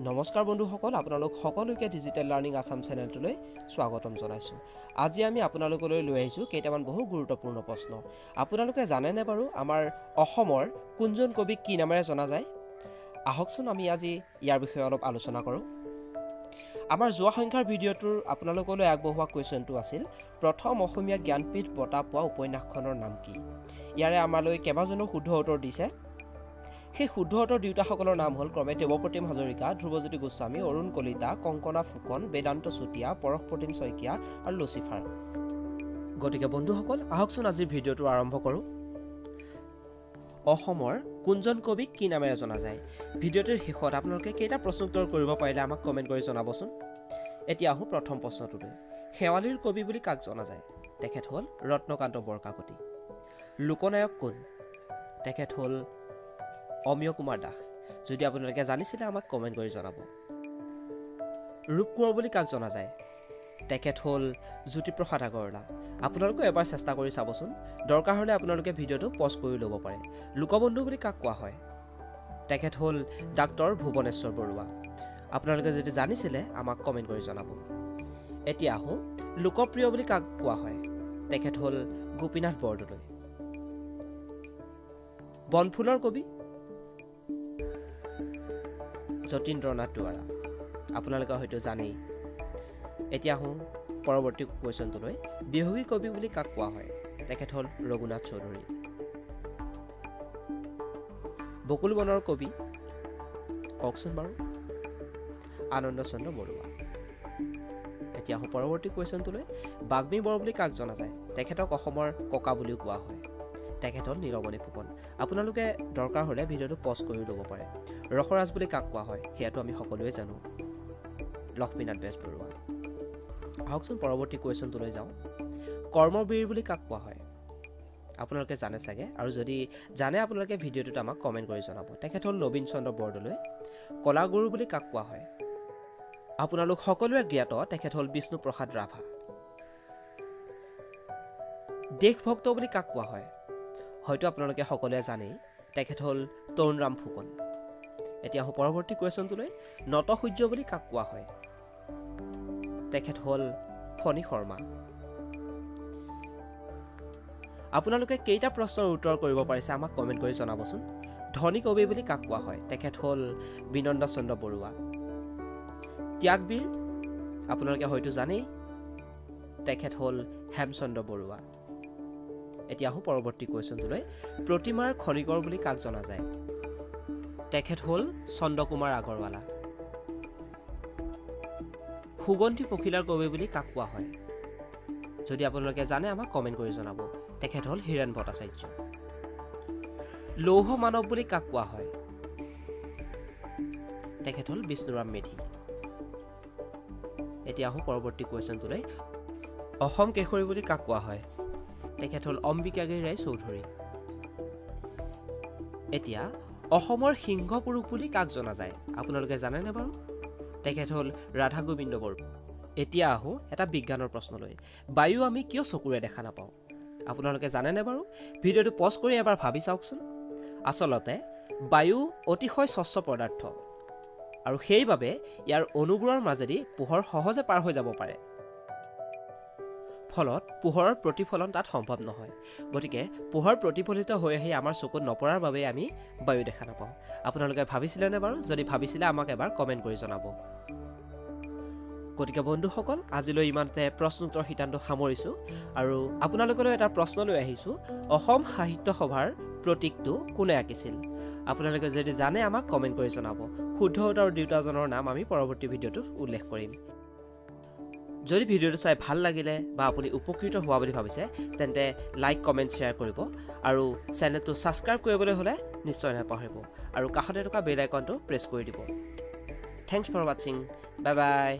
নমস্কাৰ বন্ধুসকল, আপোনালোক সকলোকে ডিজিটেল লাৰ্ণিং আসাম চেনেলটোলৈ স্বাগতম জনাইছোঁ। আজি আমি আপোনালোকলৈ লৈ আহিছোঁ কেইটামান বহু গুৰুত্বপূৰ্ণ প্ৰশ্ন। আপোনালোকে জানেনে বাৰু আমাৰ অসমৰ কোনজন কবিক কি নামেৰে জনা যায়? আহকচোন আমি আজি ইয়াৰ বিষয়ে অলপ আলোচনা কৰোঁ। আমাৰ যোৱা সংখ্যাৰ ভিডিঅ'টোৰ আপোনালোকলৈ আগবঢ়োৱা কুৱেশ্যনটো আছিল, প্ৰথম অসমীয়া জ্ঞানপীঠ বঁটা পোৱা উপন্যাসখনৰ নাম কি? ইয়াৰে আমালৈ কেইবাজনো শুদ্ধ উত্তৰ দিছে। সেই শুদ্ধ উত্তৰ দুয়োটাসকলৰ নাম হ'ল ক্ৰমে দেৱপ্ৰতিম হাজৰিকা, ধ্ৰুৱজ্যোতি গোস্বামী, অৰুণ কলিতা, কংকনা ফুকন, বেদান্ত চুতীয়া, পৰশপ্ৰতিম শইকীয়া আৰু লুচিফাৰ। গতিকে বন্ধুসকল, আহকচোন আজিৰ ভিডিঅ'টো আৰম্ভ কৰোঁ। অসমৰ কোনজন কবিক কি নামেৰে জনা যায়? ভিডিঅ'টোৰ শেষত আপোনালোকে কেইটা প্ৰশ্ন উত্তৰ কৰিব পাৰিলে আমাক কমেণ্ট কৰি জনাবচোন। এতিয়া আহোঁ প্ৰথম প্ৰশ্নটোলৈ। শেৱালিৰ কবি বুলি কাক জনা যায়? তেখেত হ'ল ৰত্নকান্ত বৰকাকতি। লোকনায়ক কোন? তেখেত হ'ল অমিয় কুমাৰ দাস। যদি আপোনালোকে জানিছিলে আমাক কমেণ্ট কৰি জনাব। ৰূপ কোঁৱৰ বুলি কাক জনা যায়? তেখেত হ'ল জ্যোতিপ্ৰসাদ আগৰৱালা। আপোনালোকেও এবাৰ চেষ্টা কৰি চাবচোন, দৰকাৰ হ'লে আপোনালোকে ভিডিঅ'টো পজ কৰি ল'ব পাৰে। লোকবন্ধু বুলি কাক কোৱা হয়? তেখেত হ'ল ডাক্তৰ ভুৱনেশ্বৰ বৰুৱা। আপোনালোকে যদি জানিছিলে আমাক কমেণ্ট কৰি জনাব। এতিয়া আহোঁ, লোকপ্ৰিয় বুলি কাক কোৱা হয়? তেখেত হ'ল গোপীনাথ বৰদলৈ। বনফুলৰ কবি? যতীন্দ্ৰনাথ দুৱৰা। আপোনালোকে হয়তো জানেই। এতিয়া আহোঁ পৰৱৰ্তী কুৱেশ্যনটোলৈ। বিহগী কবি বুলি কাক কোৱা হয়? তেখেত হ'ল ৰঘুনাথ চৌধুৰী। বকুল বনৰ কবি কওকচোন বাৰু? আনন্দ চন্দ্ৰ বৰুৱা। এতিয়া আহোঁ পৰৱৰ্তী কুৱেশ্যনটোলৈ। বাগ্মী বৰ বুলি কাক জনা যায়? তেখেতক অসমৰ ককা বুলিও কোৱা হয়। তেখেত হ'ল নীলমণি ফুকন। আপোনালোকে দৰকাৰ হ'লে ভিডিঅ'টো পজ কৰি ল'ব পাৰে। ৰসৰাজ বুলি কাক কোৱা হয়? সেয়াটো আমি সকলোৱে জানো, লক্ষ্মীনাথ বেজবৰুৱা। আহকচোন পৰৱৰ্তী কুৱেশ্যনটোলৈ যাওঁ। কৰ্মবীৰ বুলি কাক কোৱা হয়? আপোনালোকে জানে চাগে, আৰু যদি জানে আপোনালোকে ভিডিঅ'টোত আমাক কমেণ্ট কৰি জনাব। তেখেত হ'ল নবীন চন্দ্ৰ বৰদলৈ। কলাগুৰু বুলি কাক কোৱা হয়? আপোনালোক সকলোৱে জ্ঞাত, তেখেত হ'ল বিষ্ণুপ্ৰসাদ ৰাভা। দেশভক্ত বুলি কাক কোৱা হয়? হয়তো আপোনালোকে সকলোৱে জানেই, তেখেত হ'ল তৰুণৰাম ফুকন। এতিয়া আহোঁ পৰৱৰ্তী কুৱেশ্যনটোলৈ। নটসূৰ্য বুলি কাক কোৱা হয়? তেখেত হ'ল ফণী শৰ্মা। আপোনালোকে কেইটা প্ৰশ্নৰ উত্তৰ কৰিব পাৰিছে আমাক কমেণ্ট কৰি জনাবচোন। ধনী কবি বুলি কাক কোৱা হয়? তেখেত হ'ল বিনন্দ চন্দ্ৰ বৰুৱা। ত্যাগবীৰ? আপোনালোকে হয়তো জানেই, তেখেত হ'ল হেমচন্দ্ৰ বৰুৱা। এতিয়া আহোঁ পৰৱৰ্তী কুৱেশ্যনটোলৈ। প্ৰতিমাৰ খনিকৰ বুলি কাক জনা যায়? তেখেত হ'ল চন্দ্ৰকুমাৰ আগৰৱালা। সুগন্ধি পখিলাৰ কবি বুলি কাক কোৱা হয়? যদি আপোনালোকে জানে আমাক কমেণ্ট কৰি জনাব। তেখেত হ'ল হীৰেণ ভট্টাচাৰ্য। লৌহ মানৱ বুলি কাক কোৱা হয়? তেখেত হ'ল বিষ্ণুৰাম মেধি। এতিয়া আহোঁ পৰৱৰ্তী কুৱেশ্যনটোলৈ। অসম কেশৰী বুলি কাক কোৱা হয়? তেখেত হ'ল অম্বিকাগিৰি ৰায় চৌধুৰী। এতিয়া অসমৰ সিংহ পুৰুষ বুলি কাক জনা যায়? আপোনালোকে জানেনে বাৰু? তেখেত হ'ল ৰাধা গোবিন্দ বৰুৱা। এতিয়া আহোঁ এটা বিজ্ঞানৰ প্ৰশ্নলৈ। বায়ু আমি কিয় চকুৰে দেখা নাপাওঁ? আপোনালোকে জানেনে বাৰু? ভিডিঅ'টো পজ কৰি এবাৰ ভাবি চাওকচোন। আচলতে বায়ু অতিশয় স্বচ্ছ পদাৰ্থ, আৰু সেইবাবে ইয়াৰ অণুবোৰৰ মাজেদি পোহৰ সহজে পাৰ হৈ যাব পাৰে। ফলত পোহৰৰ প্ৰতিফলন তাত সম্ভৱ নহয়। গতিকে পোহৰ প্ৰতিফলিত হৈ আহি আমাৰ চকুত নপৰাৰ বাবে আমি বায়ু দেখা নাপাওঁ। আপোনালোকে ভাবিছিলেনে বাৰু? যদি ভাবিছিলে আমাক এবাৰ কমেণ্ট কৰি জনাব। গতিকে বন্ধুসকল, আজিলৈ ইমানতে প্ৰশ্ন উত্তৰ শিতানটো সামৰিছোঁ, আৰু আপোনালোকলৈ এটা প্ৰশ্ন লৈ আহিছোঁ। অসম সাহিত্য সভাৰ প্ৰতীকটো কোনে আঁকিছিল? আপোনালোকে যদি জানে আমাক কমেণ্ট কৰি জনাব। শুদ্ধ উত্তৰ দুয়োটাজনৰ নাম আমি পৰৱৰ্তী ভিডিঅ'টোত উল্লেখ কৰিম। যদি ভিডিঅ'টো চাই ভাল লাগিলে বা আপুনি উপকৃত হোৱা বুলি ভাবিছে, তেন্তে লাইক, কমেণ্ট, শ্বেয়াৰ কৰিব, আৰু চেনেলটো ছাবস্ক্ৰাইব কৰিবলৈ হ'লে নিশ্চয় নাপাহৰিব, আৰু কাষতে থকা বেল আইকনটো প্ৰেছ কৰি দিব। থেংকছ ফৰ ৱাচিং। Bye bye.